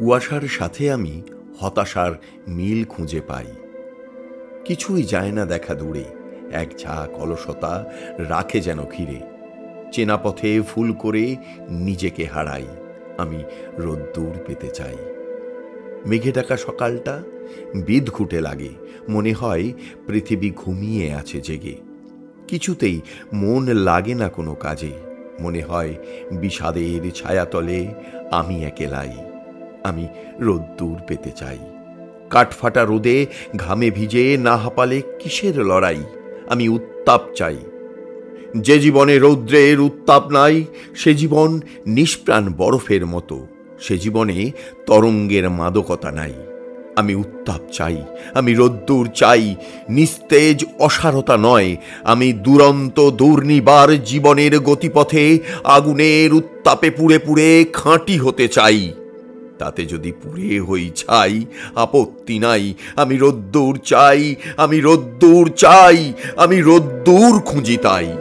কুয়াশার সাথে আমি হতাশার মিল খুঁজে পাই। কিছুই যায় না দেখা দূরে, এক ঝাঁক অলসতা রাখে যেন ঘিরে। চেনা পথে ভুল করে নিজেকে হারাই, আমি রোদ্দুর পেতে চাই। মেঘে ঢাকা সকালটা বিদঘুটে লাগে, মনে হয় পৃথিবী ঘুমিয়ে আছে জেগে। কিছুতেই মন লাগে না কোনো কাজে, মনে হয় বিষাদের ছায়াতলে আমি একেলাই। আমি রোদ্দুর পেতে চাই। কাঠফাটা রোদে ঘামে ভিজে না হাঁপালে কিসের লড়াই? আমি উত্তাপ চাই। যে জীবনে রৌদ্রের উত্তাপ নাই, সে জীবন নিষ্প্রাণ বরফের মতো, সে জীবনে তরঙ্গের মাদকতা নাই। আমি উত্তাপ চাই, আমি রোদ্দুর চাই, নিস্তেজ অসারতা নয়। আমি দুরন্ত দুর্নিবার জীবনের গতিপথে আগুনের উত্তাপে পুড়ে পুড়ে খাঁটি হতে চাই। তাতে যদি পুড়ে হই ছাই, আপত্তি নাই। আমি রোদ্দুর চাই, আমি রোদ্দুর চাই, আমি রোদ্দুর খুঁজি তাই।